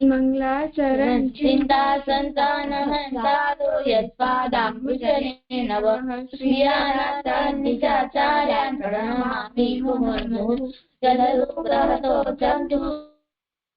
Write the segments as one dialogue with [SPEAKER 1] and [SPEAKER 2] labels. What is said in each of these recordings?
[SPEAKER 1] મંગલાચરણ
[SPEAKER 2] ચિંતા સંતાન હંતાદો યત્પાદાંબુજને નવઃ શ્રીયાનાથાન નિજાચાર્યાન પ્રણમામિ મુમુર્મુઃ યદનુગ્રહતો જંતુ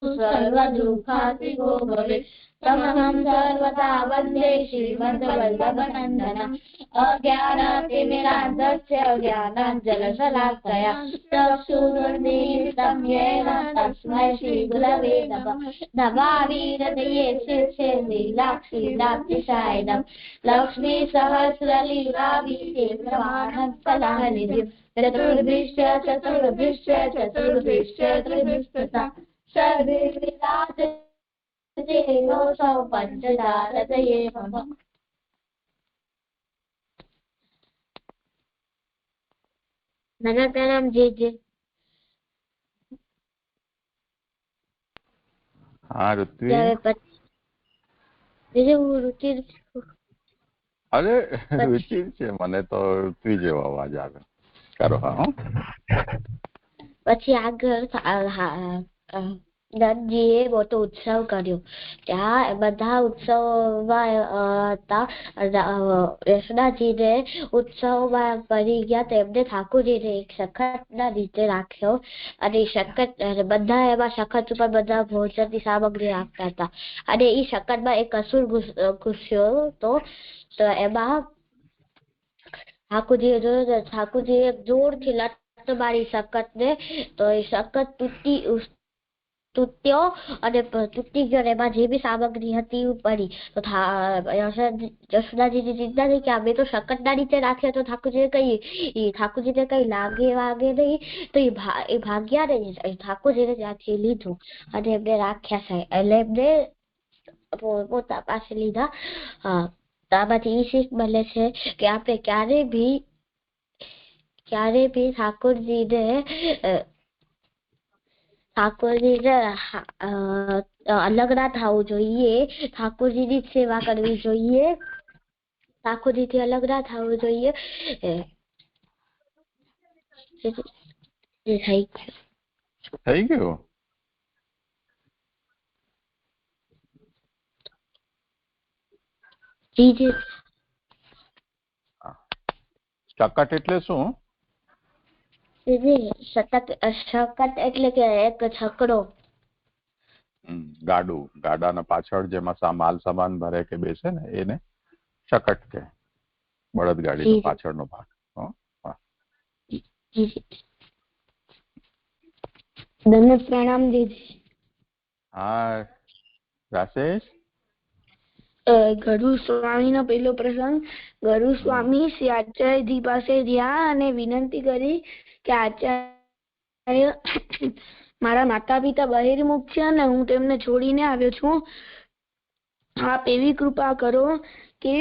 [SPEAKER 2] સર્વદુઃખાતિગો ભવેत् તમહં સર્વદા વંદે શ્રીમદ્વલ્લભનંદનम् અજ્ઞાનતિમિરાન્ધસ્ય જ્ઞાનાഞ്જલશલાકયા ચક્ષુરુન્મીલિतं येन તસ્मै શ્રીગુરવે નમઃ નમામિ શિરસે લીલાક્ષીલાબ્ધિશાયનम् લક્ષ્મી સહસ્રલીલાવિશેષમાનં કલાનિધિम् ચતુર્ભિશ્ય ચતુર્ભિશ્ય ચતુર્ભિશ્ય ત્રિભિસ્તથા સર્વે વિરાજતે સૌ પંચદારતયે નમઃ.
[SPEAKER 3] મને પ્રણામ જીજી.
[SPEAKER 4] હા ઋત્વી.
[SPEAKER 3] હું રુચિર છું.
[SPEAKER 4] અરે રુચિર છે, મને તો ઋત્વી જેવો અવાજ આવે. કરો હા.
[SPEAKER 3] પછી આગળ દત્તજીએ મોટો ઉત્સવ કર્યો. ત્યાં બધા ઉત્સવમાં હતા. યશોદાજીને ઉત્સવમાં પડી ગયા. તેમને ઠાકોરજીને એક સખતના રીતે રાખ્યો અને સખત બધા એમાં સખત ઉપર બધા ભોજનની સામગ્રી રાખતા હતા. અને એ સખતમાં એક અસુર ઘૂસ્યો હતો. તો એમાં ઠાકોરજીએ જોયું. ઠાકોરજીએ જોરથી લત મારી સખતને. તો એ સખત તૂટ્યો અને તૂટી ગયો. એમાં જે બી સામગ્રી હતી એ પડી. તો યશોદાજીની ચિંતા થઈ કે અમે તો સખતના નીચે રાખ્યો તો ઠાકોરજીને કઈ લાગે વાગે નહીં. તો એ ભાગ્યા ને ઠાકોરજીને ત્યાંથી લીધું અને એમને રાખ્યા છે. એટલે એમને પોતા પાસે લીધા. આમાંથી એ શીખ મળે છે કે આપણે ક્યારે બી ઠાકોરજીને અલગ ના થવું જોઈએ. ઠાકોરજીની જ સેવા કરવી જોઈએ. ઠાકોરજીથી અલગ ના થવું જોઈએ.
[SPEAKER 4] થઈ ગયું. શકટ એટલે શું?
[SPEAKER 3] શકટ એટલે કે એક છકડો.
[SPEAKER 4] ગાડાના પાછળ જેમાં માલ સામાન ભરે કે બેસે ને એને શકટ કે. બળદગાડીનો પાછળનો ભાગ.
[SPEAKER 1] પ્રણામ દીદી.
[SPEAKER 4] હા રાશેષ.
[SPEAKER 1] ગરુ સ્વામી નો પેલો પ્રસંગ. ગરુ સ્વામી શ્રી આચાર્યજી પાસે ગયા અને વિનંતી કરી કે આચાર્ય, મારા માતા પિતા બહિર્મુખ છે અને હું તેમને છોડીને આવ્યો છું. આપ એવી કૃપા કરો કે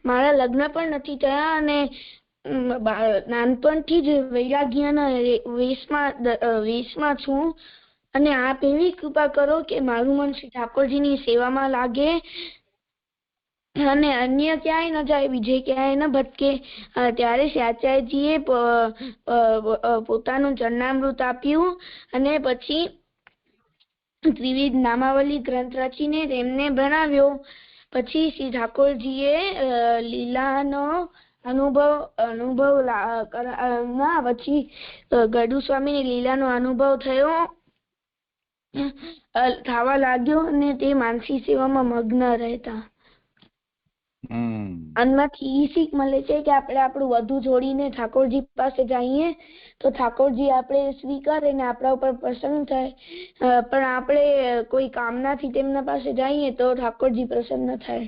[SPEAKER 1] મારા લગ્ન પણ નથી થયા અને નાનપણથી જ વૈરાગ્યના વેશમાં છું. અને આપ એવી કૃપા કરો કે મારું મન શ્રી ઠાકોરજીની સેવામાં લાગે અને અન્ય ક્યાંય ન જાય, બીજે ક્યાંય ન ભટકે. ત્યારે શ્રી આચાર્યજીએ પોતાનું ચરણામૃત આપ્યું અને પછી ત્રિવિધ નામાવલી ગ્રંથ રચીને તેમને ભણાવ્યો. પછી શ્રી ઠાકોરજીએ લીલાનો અનુભવ પછી ગરુ સ્વામીને લીલાનો અનુભવ થવા લાગ્યો અને તે માનસી સેવામાં મગ્ન રહેતા. આનાથી ઈ શીખ મળે છે કે આપણે આપણું વધુ જોડીને ઠાકોરજી પાસે જઈએ તો ઠાકોરજી આપણે સ્વીકારે ને આપણા ઉપર પ્રસન્ન થાય. પણ આપણે કોઈ કામનાથી તેમના પાસે જઈએ તો ઠાકોરજી પ્રસન્ન થાય.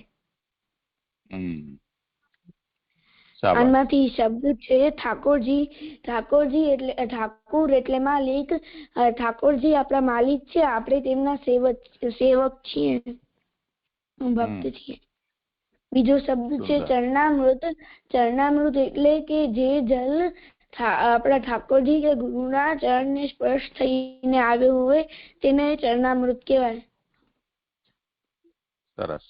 [SPEAKER 1] આમાંથી શબ્દ છે ઠાકોરજી. ઠાકોરજી એટલે ઠાકુર એટલે માલિક. ઠાકોરજી આપણા માલિક છે, આપણે તેમના સેવક છીએ, ભક્ત છીએ. બીજો શબ્દ છે ચરણામૃત. ચરણામૃત એટલે કે જે જલ આપણા ઠાકોરજી કે ગુરુના ચરણને સ્પર્શ થઈને આવ્યો હોય તેને ચરણામૃત કહેવાય.
[SPEAKER 4] સરસ.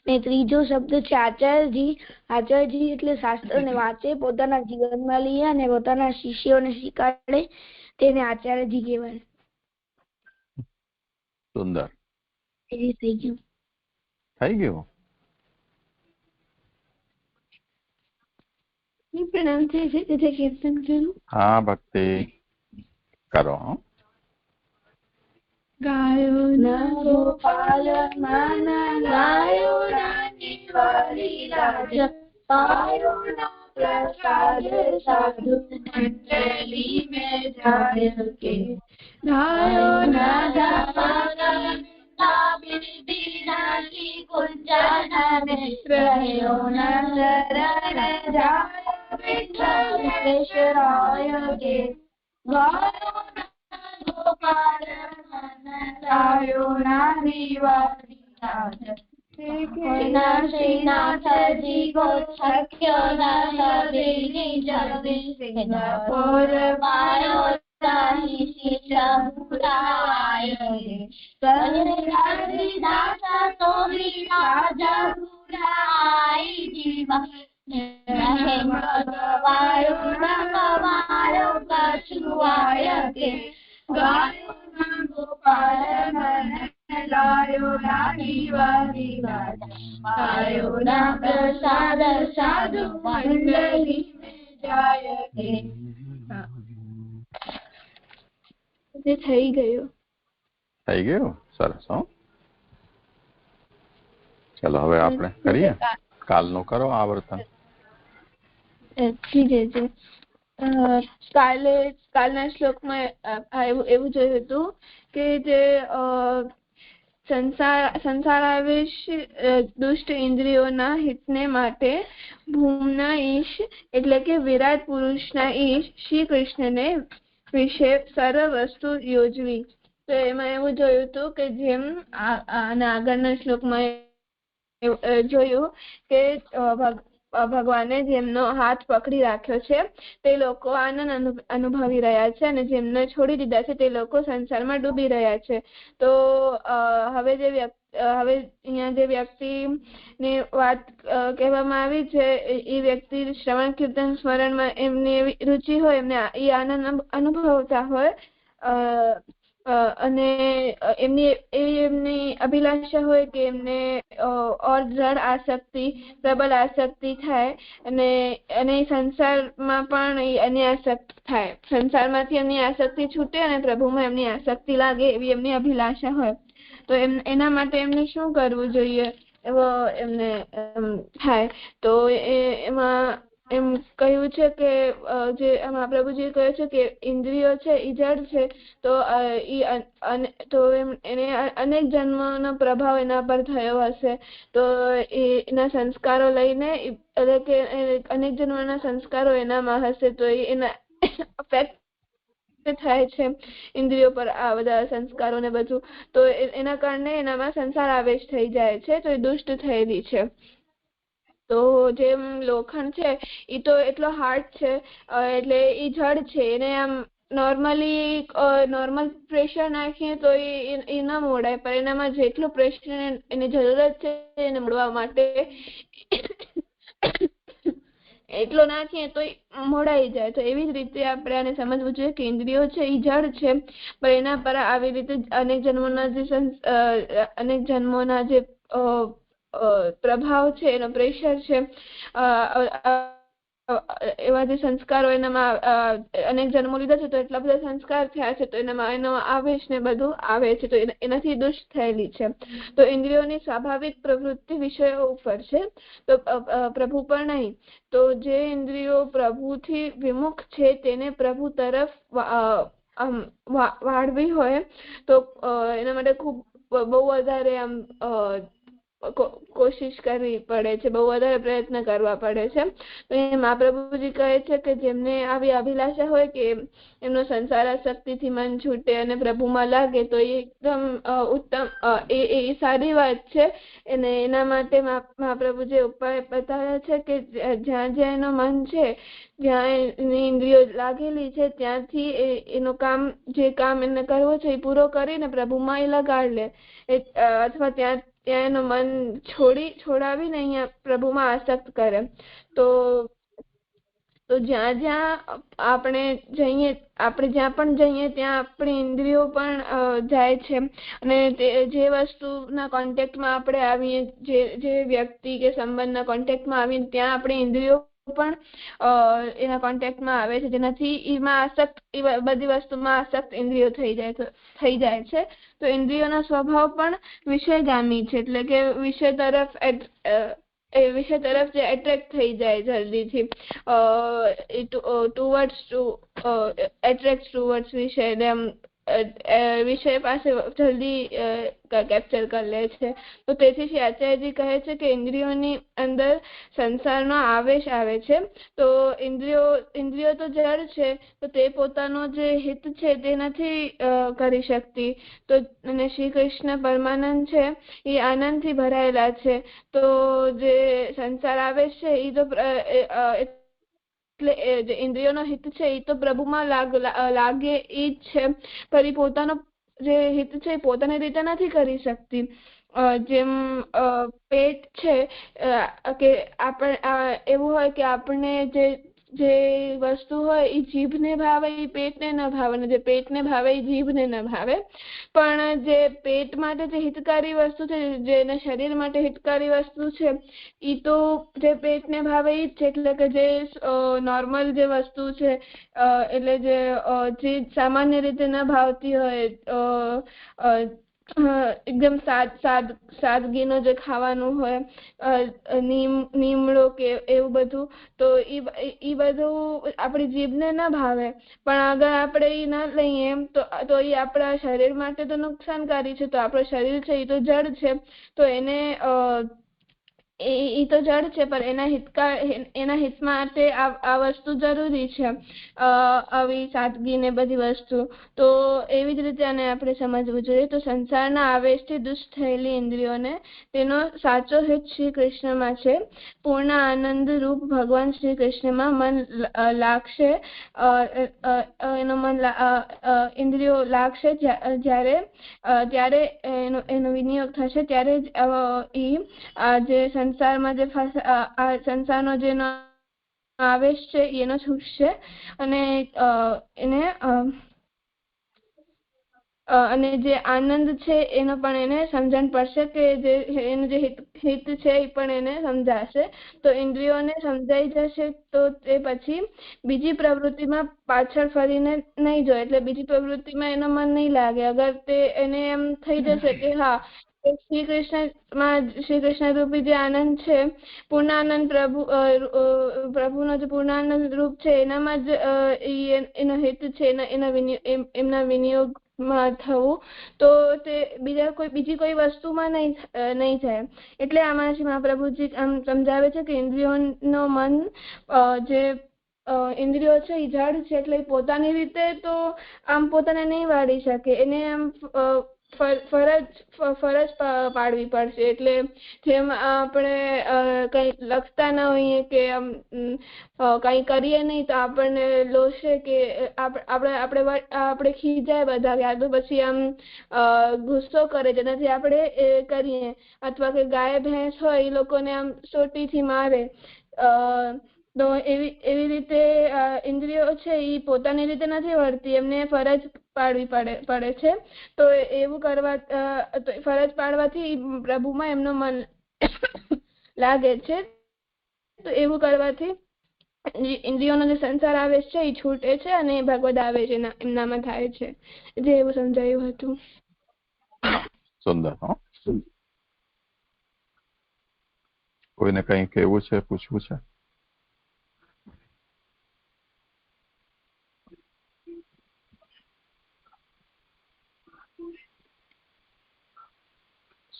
[SPEAKER 1] ને ત્રીજો શબ્દ છે આચાર્યજી. આચાર્યજી એટલે શાસ્ત્રને વાંચે, પોતાના જીવનમાં લઈએ અને પોતાના શિષ્યોને શીખવાડે. તેને આચાર્યજી કહેવાય.
[SPEAKER 4] સુંદર.
[SPEAKER 1] એ થઈ ગયું.
[SPEAKER 4] થઈ ગયું.
[SPEAKER 1] પ્રણામ થઈ છે તેથી કીર્તન કરું.
[SPEAKER 4] હા ભક્તિ કરો.
[SPEAKER 1] ગાયો ના ગોપાલ માના ગાયો નાની વાલી રાજ પાયો ના પ્રસાદ સાધુ મંડલી में जाय के गायो ना जाना बिना कुंजन में रहो ना शरण जाय विठ्ठलेश्वराय के गायो गोपाल गायो नानी वाली राज श्रीनाथजी को छक्यो नवीनी जगदी सिंगापुर पायो राही शीशमुराय दास तो राजा पुराई जीवा वायो नवायो कछुआय के गायो गोपाल मन लायो रानी वाली राज पायो ना प्रसाद साधु मंडली में जाय के. થઈ ગયું.
[SPEAKER 4] થઈ ગયું. સરસ. હો ચલો હવે આપણે કરીએ. કાલનું કરો આવર્તન.
[SPEAKER 1] ઠીક છે. કાલના શ્લોકમાં એવું જોયું હતું કે જે સંસારાવેશ દુષ્ટ ઇન્દ્રિયોના હિતને માટે ભૂમના ઈશ એટલે કે વિરાટ પુરુષના ઈશ શ્રી કૃષ્ણને વિશે સર્વ વસ્તુ યોજવી. તો એમાં એવું જોયું હતું કે જેમ આગળના શ્લોકમાં જોયું કે ભગવાને જેમનો હાથ પકડી રાખ્યો છે તે લોકો આનંદ અનુભવી રહ્યા છે અને જેમને છોડી દીધા છે તે લોકો સંસારમાં ડૂબી રહ્યા છે. તો હવે અહીંયા જે વ્યક્તિની વાત કહેવામાં આવી છે એ વ્યક્તિ શ્રવણ કીર્તન સ્મરણમાં એમની એવી રુચિ હોય, એમને એ આનંદ અનુભવતા હોય અને એમની અભિલાષા હોય કે એમને ઓર દ્રઢ આસક્તિ, પ્રબળ આસક્તિ થાય અને સંસારમાં પણ એની આસક્તિ થાય, સંસારમાંથી એમની આસક્તિ છૂટે અને પ્રભુમાં એમની આસક્તિ લાગે એવી એમની અભિલાષા હોય. તો એના માટે એમને શું કરવું જોઈએ એવો એમને થાય. તો એમાં એમ કહ્યું છે કે જે મહાપ્રભુજીએ કહ્યું છે કે ઇન્દ્રિયો છે એ જડ છે. તો એને અનેક જન્મનો પ્રભાવ એના પર થયો હશે. તો એના સંસ્કારો લઈને એટલે કે અનેક જન્મના સંસ્કારો એનામાં હશે તો એના અફેક્ટ થાય છે ઇન્દ્રિયો પર આ બધા સંસ્કારો ને બધું. તો એના કારણે એનામાં સંસાર આવેશ થઈ જાય છે. તો એ દુષ્ટ થયેલી છે. તો જેમ લોખંડ છે એ તો એટલો હાર્ડ છે એટલે એ જડ છે. એને આમ નોર્મલ પ્રેશર નાખીએ તો એ ન મોડાય, પણ એનામાં જેટલું પ્રેશર એની જરૂરત છે એને મોડવા માટે એટલો નાખીએ તો મોડાઈ જાય. તો એવી જ રીતે આપણે આને સમજવું જોઈએ કે ઇન્દ્રિયો છે એ જડ છે, પણ એના પર આવી રીતે અનેક જન્મોના જે પ્રભાવ છે, એનો પ્રેશર છે, એવા જે સંસ્કારો એનામાં અનેક જન્મો લીધા છે તો એટલા બધા સંસ્કાર થયા છે તો એનામાં એનો આવેશ ને બધું આવે છે. તો એનાથી દુષ્ટ થયેલી છે. તો ઇન્દ્રિયોની સ્વાભાવિક પ્રવૃત્તિ વિષયો ઉપર છે, તો પ્રભુ પર નહીં. તો જે ઇન્દ્રિયો પ્રભુથી વિમુખ છે તેને પ્રભુ તરફ વાળવી હોય તો એના માટે ખૂબ બહુ વધારે આમ કોશિશ કરવી પડે છે, બહુ વધારે પ્રયત્ન કરવા પડે છે. તો એ મહાપ્રભુજી કહે છે કે જેમને આવી અભિલાષા હોય કે એમનો સંસાર આસક્તિથી મન છૂટે અને પ્રભુમાં લાગે તો એ એકદમ ઉત્તમ એ સારી વાત છે. અને એના માટે મહાપ્રભુજી ઉપાય બતાવ્યા છે કે જ્યાં જ્યાં એનું મન છે, જ્યાં એની ઇન્દ્રિયો લાગેલી છે ત્યાંથી એનું કામ જે કામ એને કરવો છે એ પૂરો કરીને પ્રભુમાં એ લગાડ લે, અથવા ત્યાં એનું મન છોડાવીને અહીંયા પ્રભુમાં આસક્ત કરે. તો તો જ્યાં જ્યાં આપણે જ્યાં પણ જઈએ ત્યાં આપણી ઇન્દ્રિયો પણ જાય છે. અને જે વસ્તુના કોન્ટેક્ટમાં આપણે આવીએ, જે વ્યક્તિ કે સંબંધના કોન્ટેક્ટમાં આવીએ ત્યાં આપણી ઇન્દ્રિયો પણ એના કોન્ટેક્ટમાં આવે છે, જેનાથી બધી વસ્તુમાં આસક્ત ઇન્દ્રિયો થઈ જાય છે. તો ઇન્દ્રિયોનો સ્વભાવ પણ વિષયગામી છે, એટલે કે વિષય તરફ જે એટ્રેક્ટ થઈ જાય જલ્દીથી, ટુવર્ડ્સ વિષય પાસે જલ્દી કેપ્ચર કરી લે છે. તો તેથી આચાર્યજી કહે છે કે ઇન્દ્રિયોની અંદર સંસારનો આવેશ આવે છે. તો ઇન્દ્રિયો તો જડ છે, તો તે પોતાનો જે હિત છે તે નથી કરી શકતી. તો અને શ્રી કૃષ્ણ પરમાનંદ છે એ આનંદથી ભરાયેલા છે. તો જે સંસાર આવેશ છે એ તો એટલે જે ઇન્દ્રિયોનો હિત છે એ તો પ્રભુમાં લાગે એ જ છે, પણ એ પોતાનો જે હિત છે એ પોતાની રીતે નથી કરી શકતી. જેમ પેટ છે કે એવું હોય કે આપણને જે વસ્તુ હોય એ જીભને ભાવે એ પેટને ન ભાવે, અને જે પેટને ભાવે એ જીભને ન ભાવે. પણ જે પેટ માટે જે હિતકારી વસ્તુ છે, જેના શરીર માટે હિતકારી વસ્તુ છે એ તો જે પેટને ભાવે એ જ છે. એટલે કે જે નોર્મલ જે વસ્તુ છે, એટલે જે સામાન્ય રીતે ન ભાવતી હોય, એકદમ સાદગીનો જે ખાવાનું હોય, નીમડો કે એવું બધું, તો એ બધું આપણી જીભને ના ભાવે. પણ અગર આપણે એ ના લઈએ તો એ આપણા શરીર માટે તો નુકસાનકારી છે. તો આપણું શરીર છે એ તો જડ છે, તો એને એ તો જડ છે, પણ એના હિત માટે આ વસ્તુ જરૂરી છે, આવી સાદગી ને બધી વસ્તુ. તો એવી જ રીતે આને આપણે સમજવું જોઈએ. તો સંસારના આવેશથી દુષ્ટ થયેલી ઇન્દ્રિયોને તેનો સાચો હિત શ્રી કૃષ્ણમાં છે. પૂર્ણ આનંદ રૂપ ભગવાન શ્રી કૃષ્ણમાં મન લાગશે, ઇન્દ્રિયો લાગશે ત્યારે એનો વિનિયોગ થશે, ત્યારે જ જે સંસારનો જેનો આવેશ છે એનો છૂટશે. અને જે આનંદ છે એનો પણ એને સમજણ પડશે, કે એનું જે હિત છે એ પણ એને સમજાશે. તો ઇન્દ્રિયોને સમજાઈ જશે તો તે પછી બીજી પ્રવૃત્તિમાં પાછળ ફરીને નહીં જોઈએ, એટલે બીજી પ્રવૃત્તિમાં એનું મન નહીં લાગે. અગર એને એમ થઈ જશે કે હા, શ્રી કૃષ્ણ રૂપી જે આનંદ છે, પૂર્ણાનંદ પ્રભુનો જે પૂર્ણાનંદ રૂપ છે એનામાં જ એનો હિત છે, એમના વિનિયોગમાં થવું, તો તે બીજી કોઈ વસ્તુમાં નહીં જાય. એટલે આમાં મહાપ્રભુજી આમ સમજાવે છે કે ઇન્દ્રિયોનો મન જે ઇન્દ્રિયો છે એ જડ છે, એટલે પોતાની રીતે તો આમ પોતાને નહીં વાળી શકે, એને આમ ફરજ પાડવી પડશે. એટલે જેમ આપણે કઈ લખતા ન હોઈએ કે કઈ કરીએ નહીં તો આપણને લોશે કે આપણે ખીજાય બધા, યા તો પછી આમ ગુસ્સો કરે, જેનાથી આપણે કરીએ. અથવા કે ગાય ભેંસ હોય એ લોકોને આમ સોટીથી મારે. તો એવી રીતે ઇન્દ્રિયો છે એ પોતાની રીતે નથી વર્તી, એમને ફરજ પાડવી પડે છે. તો એવું ફરજ પાડવાથી પ્રભુમાં એમનું મન લાગે છે. તો એવું કરવાથી ઇન્દ્રિયોનો જે સંસાર આવેશ છે એ છૂટે છે, અને ભગવદ આવેશ એમનામાં થાય છે. જે એવું સમજાયું હતું.
[SPEAKER 4] સુંદર. કોઈને કઈ કહેવું છે, પૂછવું છે?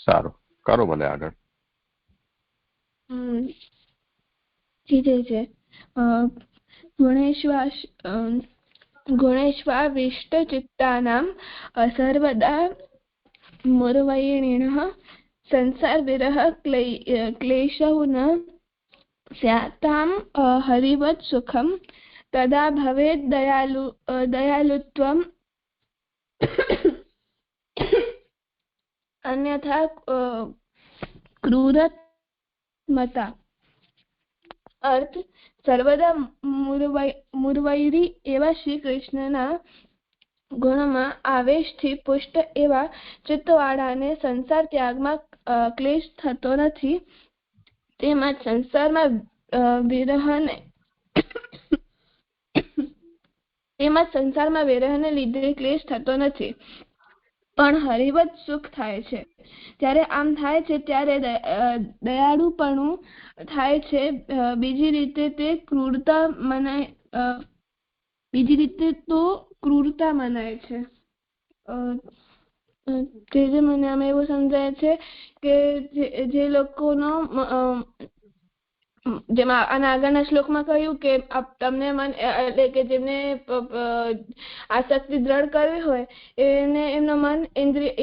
[SPEAKER 4] સારું, કરો ભલે આગળ.
[SPEAKER 1] ગુણેશ્વાવિષ્ટચિત્તાનાં સર્વદા મુરવૈણિનઃ સંસાર વિરહ ક્લેશૌ ન સ્યાતામ હરિવત સુખમ તદા ભવેદ દયાલુત્વમ અન્યથા ક્રૂરમતા.
[SPEAKER 5] અર્થ સર્વદા મુરવૈરી એવા શ્રી કૃષ્ણના ગુણમાં આવેશથી પુષ્ટ એવા ચિત્તવાળાને સંસાર ત્યાગમાં ક્લેશ થતો નથી, તેમજ સંસારમાં વિરહને લીધે ક્લેશ થતો નથી, પણ હરિવત સુખ થાય છે. ત્યારે આમ થાય છે ત્યારે દયાળુપણું થાય છે. બીજી રીતે તો ક્રૂરતા મનાય છે. તે જે મને આમાં એવું સમજાય છે કે જે લોકોનો જેમાં અને આગળના શ્લોકમાં કહ્યું કે તમને મન એટલે કે જેમને આસક્તિ દ્રઢ કરવી હોય એને એમનો મન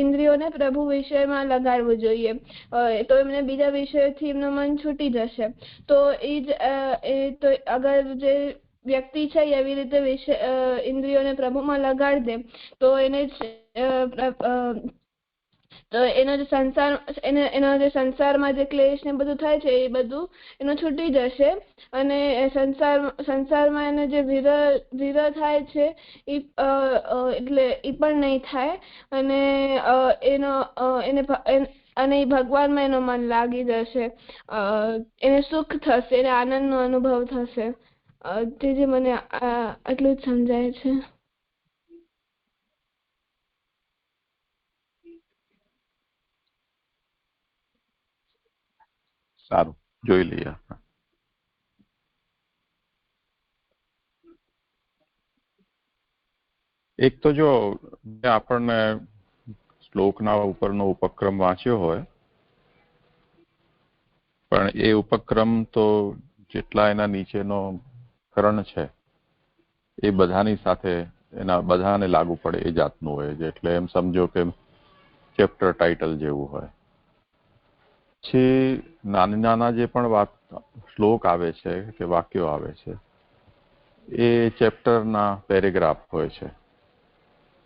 [SPEAKER 5] ઇન્દ્રિયોને પ્રભુ વિષયમાં લગાડવું જોઈએ, તો એમને બીજા વિષયોથી એમનું મન છૂટી જશે. તો તો અગર જે વ્યક્તિ છે એવી રીતે ઇન્દ્રિયોને પ્રભુમાં લગાડી દે તો એનો જે સંસારમાં જે ક્લેશ ને બધું થાય છે એ બધું એનો છૂટી જશે, અને સંસારમાં એને જે વિરહ થાય છે એટલે એ પણ નહીં થાય, અને એ ભગવાનમાં એનું મન લાગી જશે, એને સુખ થશે, એને આનંદનો અનુભવ થશે. તે જે મને આટલું જ સમજાય છે.
[SPEAKER 4] સારું, જોઈ લઈએ. એક તો જો આપણને શ્લોકના ઉપરનો ઉપક્રમ વાંચ્યો હોય, પણ એ ઉપક્રમ તો જેટલા એના નીચેનો કરણ છે એ બધાની સાથે એના બધાને લાગુ પડે એ જાતનું હોય છે. એટલે એમ સમજો કે ચેપ્ટર ટાઇટલ જેવું હોય. પછી નાના જે પણ શ્લોક આવે છે કે વાક્યો આવે છે એ ચેપ્ટરના પેરેગ્રાફ હોય છે.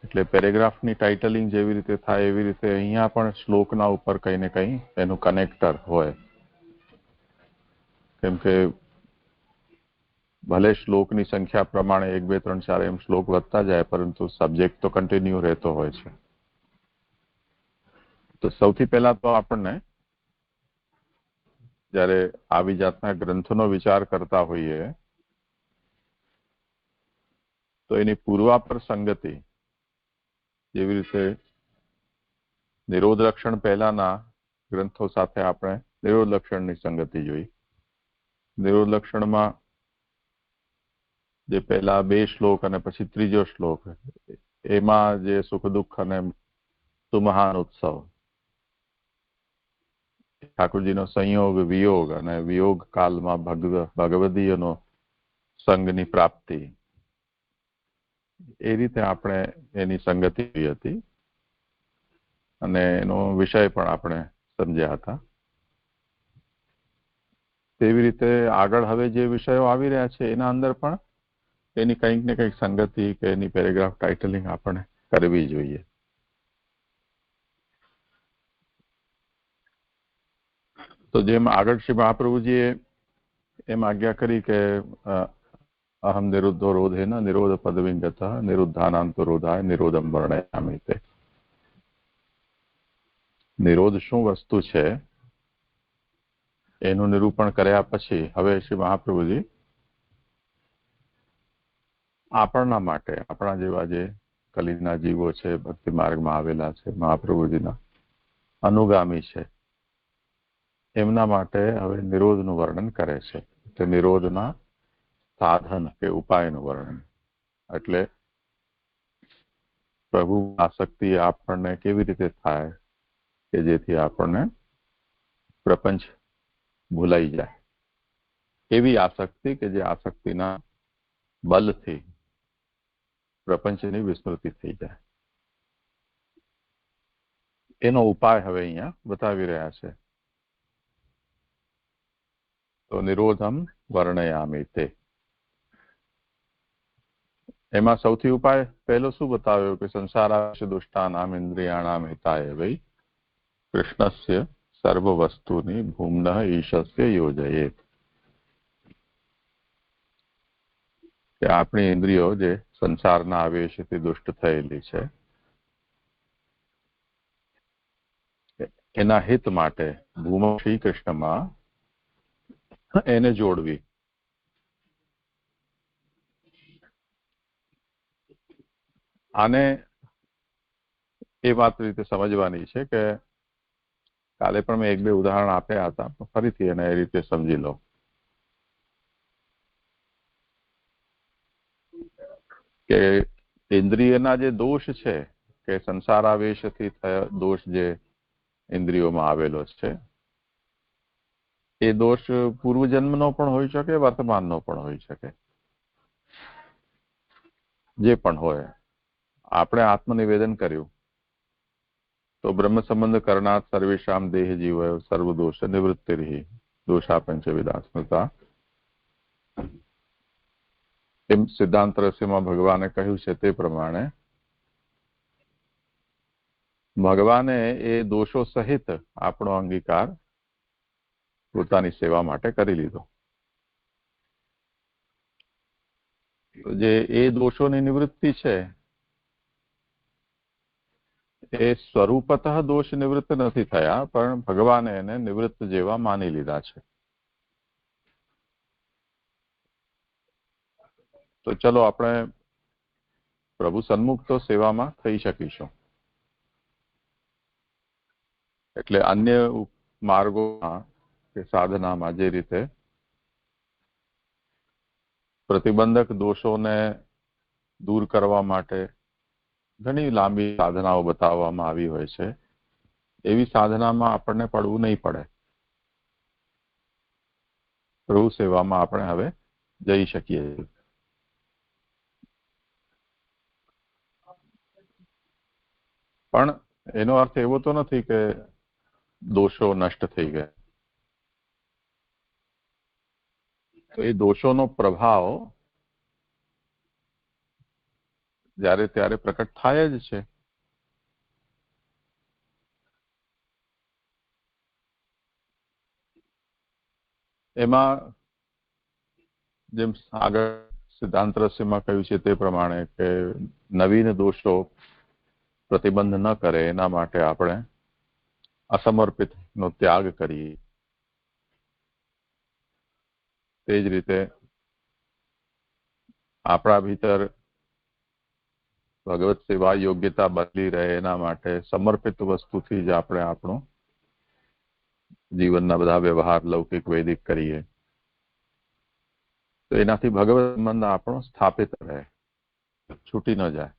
[SPEAKER 4] એટલે પેરેગ્રાફની ટાઇટલિંગ જેવી રીતે થાય એવી રીતે અહીંયા પણ શ્લોકના ઉપર કંઈ ને કંઈ એનું કનેક્ટર હોય. કેમ કે ભલે શ્લોકની સંખ્યા પ્રમાણે 1, 2, 3, 4 એમ શ્લોક વધતા જાય, પરંતુ સબ્જેક્ટ તો કન્ટિન્યુ રહેતો હોય છે. તો સૌથી પહેલા તો આપણને જ્યારે આવી જાતના ગ્રંથોનો વિચાર કરતા હોઈએ તો એની પૂર્વાપર સંગતિ, જેવી રીતે નિરોધ લક્ષણ પહેલાના ગ્રંથો સાથે આપણે નિરોધ લક્ષણની સંગતિ જોઈ. નિરોધ લક્ષણમાં જે પહેલા 2 શ્લોક અને પછી ત્રીજો શ્લોક, એમાં જે સુખ દુઃખ અને સુમહાન ઉત્સવ, ઠાકોરજીનો સંયોગ વિયોગ અને વિયોગ કાલમાં ભગવદીયનો સંગની પ્રાપ્તિ, એ રીતે આપણે એની સંગતિ હતી અને એનો વિષય પણ આપણે સમજ્યા હતા. તેવી રીતે આગળ હવે જે વિષયો આવી રહ્યા છે એના અંદર પણ એની કંઈક ને કંઈક સંગતિ કે એની પેરેગ્રાફ ટાઇટલિંગ આપણે કરવી જોઈએ. તો જેમ આગળ શ્રી મહાપ્રભુજીએ એમ આજ્ઞા કરી કે અહમ નિરુદ્ધો રોધેન નિરોધ પદવિંગત નિરુદ્ધાનાંતો રોધાય નિરોધમ વર્ણયામિ તે. નિરોધ શું વસ્તુ છે એનું નિરૂપણ કર્યા પછી હવે શ્રી મહાપ્રભુજી આપણા માટે, આપણા જેવા જે કલીના જીવો છે, ભક્તિ માર્ગમાં આવેલા છે, મહાપ્રભુજીના અનુગામી છે, એમના માટે હવે નિરોધનું વર્ણન કરે છે. તે નિરોધના સાધન કે ઉપાયનું વર્ણન. એટલે પ્રભુ આસક્તિ આપણને કેવી રીતે થાય કે જેથી આપણને પ્રપંચ ભૂલાઈ જાય, એવી આસક્તિ કે જે આસક્તિના બલથી પ્રપંચની વિસ્મૃતિ થઈ જાય, એનો ઉપાય હવે અહીંયા બતાવી રહ્યા છે. તો નિરોધમ વર્ણયામિ તે. એમાં સૌથી ઉપાય પહેલો શું બતાવ્યો કે સંસારાશ દુષ્ટાનામ ઇન્દ્રિયાણામ હિતાય વૈ કૃષ્ણસ્ય સર્વ વસ્તુની ભૂમ્નઃ ઈશસ્ય યોજયેત. કે આપણી ઇન્દ્રિયો જે સંસારના આવેશથી દુષ્ટ થયેલી છે એના હિત માટે ભૂમા શ્રી કૃષ્ણમાં એને જોડવી. આને એ વાત રીતે સમજવાની છે કે કાલે પણ મેં એક બે ઉદાહરણ આપ્યા હતા, ફરીથી એને એ રીતે સમજી લો કે ઇન્દ્રિયના જે દોષ છે કે સંસાર આવેશથી થયો દોષ જે ઇન્દ્રિયોમાં આવેલો છે એ દોષ પૂર્વજન્મનો પણ હોઈ શકે, વર્તમાનનો પણ હોઈ શકે. જે પણ હોય, આપણે આત્મનિવેદન કર્યું તો બ્રહ્મ સંબંધ કરનાર સર્વેશામ દેહ જીવ સર્વ દોષ નિવૃત્તિ દોષા પંચવિધા સ્મૃતા. એમ સિદ્ધાંત રહસ્યમાં ભગવાને કહ્યું છે તે પ્રમાણે ભગવાને એ દોષો સહિત આપણો અંગીકાર પોતાની સેવા માટે કરી લીધો. જે એ દોષોની નિવૃત્તિ છે એ સ્વરૂપતઃ દોષ નિવૃત્ત નથી થયા, પણ ભગવાને એને નિવૃત્ત જેવા માની લીધા છે. તો ચલો આપણે પ્રભુ સન્મુખ તો સેવામાં થઈ શકીશું. એટલે અન્ય માર્ગોમાં કે સાધનામાં જે રીતે પ્રતિબંધક દોષોને દૂર કરવા માટે ઘણી લાંબી સાધનાઓ બતાવવામાં આવી હોય છે, એવી સાધનામાં આપણને પડવું નહીં પડે. પ્રભુ સેવામાં આપણે હવે જઈ શકીએ. પણ એનો અર્થ એવો તો નથી કે દોષો નષ્ટ થઈ ગયા. તો એ દોષોનો પ્રભાવ જ્યારે ત્યારે પ્રકટ થાય જ છે. એમાં જેમ આગળ સિદ્ધાંત રહસ્યમાં કહ્યું છે તે પ્રમાણે કે નવીન દોષો પ્રતિબંધ ન કરે એના માટે આપણે અસમર્પિત નો ત્યાગ કરીએ. તે જ રીતે આપણા ભીતર ભગવત સેવા યોગ્યતા બદલી રહે એના માટે સમર્પિત વસ્તુથી જ આપણે આપણું જીવનના બધા વ્યવહાર લૌકિક વૈદિક કરીએ તો એનાથી ભગવત સંબંધ આપણો સ્થાપિત રહે, છૂટી ન જાય.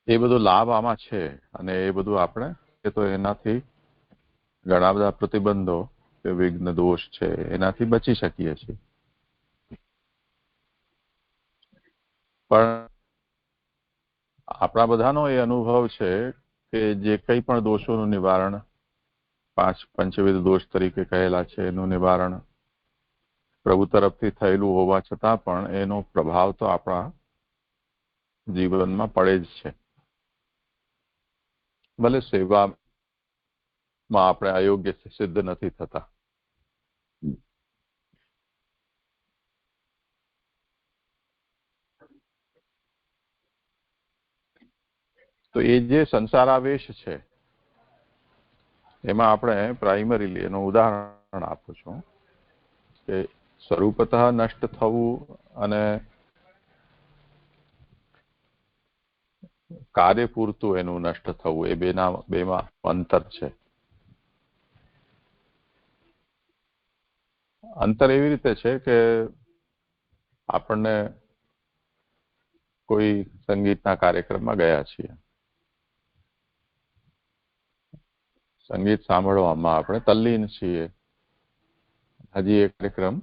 [SPEAKER 4] એ બધો લાભ આમાં છે અને એ બધું આપણે તો એનાથી ઘણા બધા પ્રતિબંધો કે વિઘ્ન દોષ છે એનાથી બચી શકીએ છીએ. પણ આપણા બધાનો એ અનુભવ છે કે જે કંઈ પણ દોષોનું નિવારણ 5 પંચવિધ દોષ તરીકે કહેલા છે એનું નિવારણ પ્રભુ તરફથી થયેલું હોવા છતાં પણ એનો પ્રભાવ તો આપણા જીવનમાં પડે જ છે. ભલે સેવામાં આપણે અયોગ્ય સિદ્ધ નથી થતા. તો એ જે સંસારાવેશ છે એમાં આપણે પ્રાઇમરીલી એનું ઉદાહરણ આપું છું કે સ્વરૂપતઃ નષ્ટ થવું અને કાર્ય પૂરતું એનું નષ્ટ થવું એ બેમાં અંતર છે. અંતર એવી રીતે છે કે આપણને કોઈ સંગીતના કાર્યક્રમમાં ગયા છીએ, સંગીત સાંભળવામાં આપણે તલ્લીન છીએ, હજી એક કાર્યક્રમ